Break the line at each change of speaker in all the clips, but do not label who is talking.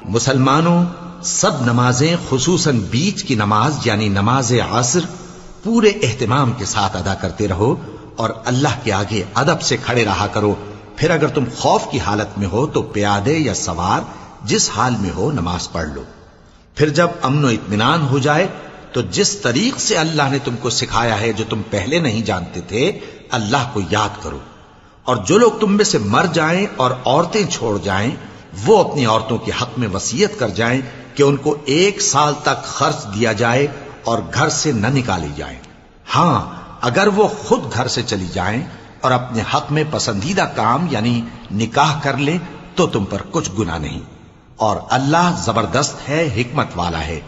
مسلمانوں، سب نمازیں خصوصاً بیچ کی نماز یعنی نماز عصر پورے اہتمام کے ساتھ ادا کرتے رہو اور اللہ کے آگے ادب سے کھڑے رہا کرو. پھر اگر تم خوف کی حالت میں ہو تو پیادے یا سوار جس حال میں ہو نماز پڑھ لو. پھر جب امن و اطمینان ہو جائے تو جس طریق سے اللہ نے تم کو سکھایا ہے جو تم پہلے نہیں جانتے تھے اللہ کو یاد کرو. اور جو لوگ تم میں سے مر جائیں اور عورتیں چھوڑ جائیں وہ اپنی عورتوں کے حق میں وصیت کر جائیں کہ ان کو 1 سال تک خرچ دیا جائے اور گھر سے نہ نکالی جائیں. ہاں اگر وہ خود گھر سے چلی جائیں اور اپنے حق میں پسندیدہ کام یعنی نکاح کر لیں تو تم پر کچھ گناہ نہیں. اور اللہ زبردست ہے، حکمت والا ہے.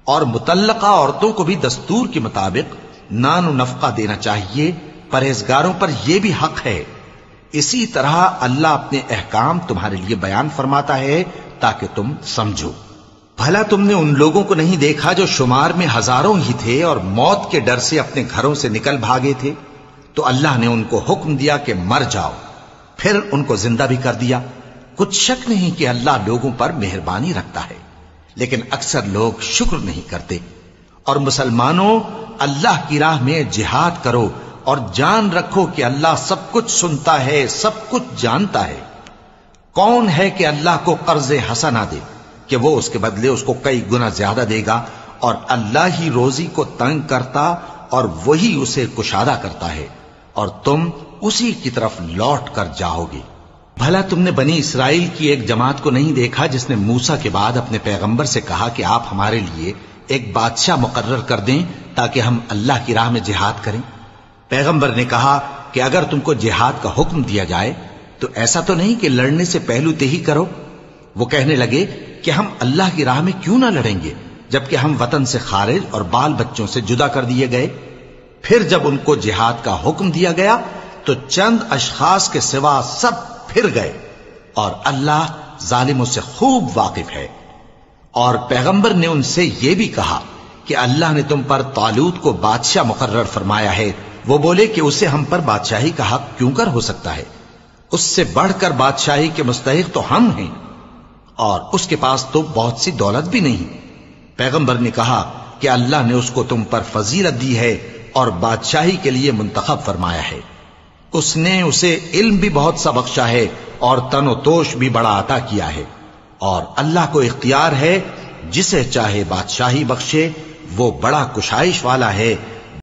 اور مطلقہ عورتوں کو بھی دستور کے مطابق نان و نفقہ دینا چاہیے. پرہیزگاروں پر یہ بھی حق ہے. اسی طرح اللہ اپنے احکام تمہارے لیے بیان فرماتا ہے تاکہ تم سمجھو. بھلا تم نے ان لوگوں کو نہیں دیکھا جو شمار میں ہزاروں ہی تھے اور موت کے ڈر سے اپنے گھروں سے نکل بھاگے تھے؟ تو اللہ نے ان کو حکم دیا کہ مر جاؤ، پھر ان کو زندہ بھی کر دیا. کچھ شک نہیں کہ اللہ لوگوں پر مہربانی رکھتا ہے، لیکن اکثر لوگ شکر نہیں کرتے. اور مسلمانوں، اللہ کی راہ میں جہاد کرو اور جان رکھو کہ اللہ سب کچھ سنتا ہے، سب کچھ جانتا ہے. کون ہے کہ اللہ کو قرض حسنہ دے کہ وہ اس کے بدلے اس کو کئی گنا زیادہ دے گا؟ اور اللہ ہی روزی کو تنگ کرتا اور وہی اسے کشادہ کرتا ہے، اور تم اسی کی طرف لوٹ کر جاؤ گے. بھلا تم نے بنی اسرائیل کی ایک جماعت کو نہیں دیکھا جس نے موسیٰ کے بعد اپنے پیغمبر سے کہا کہ آپ ہمارے لیے ایک بادشاہ مقرر کر دیں تاکہ ہم اللہ کی راہ میں جہاد کریں؟ پیغمبر نے کہا کہ اگر تم کو جہاد کا حکم دیا جائے تو ایسا تو نہیں کہ لڑنے سے پہلو تہی کرو. وہ کہنے لگے کہ ہم اللہ کی راہ میں کیوں نہ لڑیں گے جبکہ ہم وطن سے خارج اور بال بچوں سے جدا کر دیے گئے. پھر جب ان کو جہاد کا حکم دیا گیا تو چند اشخاص کے سوا سب پھر گئے، اور اللہ ظالموں سے خوب واقف ہے. اور پیغمبر نے ان سے یہ بھی کہا کہ اللہ نے تم پر طالوت کو بادشاہ مقرر فرمایا ہے. وہ بولے کہ اسے ہم پر بادشاہی کا حق کیوں کر ہو سکتا ہے؟ اس سے بڑھ کر بادشاہی کے مستحق تو ہم ہیں، اور اس کے پاس تو بہت سی دولت بھی نہیں. پیغمبر نے کہا کہ اللہ نے اس کو تم پر فضیلت دی ہے اور بادشاہی کے لیے منتخب فرمایا ہے. اس نے اسے علم بھی بہت سا بخشا ہے اور تن و توش بھی بڑا عطا کیا ہے. اور اللہ کو اختیار ہے جسے چاہے بادشاہی بخشے، وہ بڑا کشائش والا ہے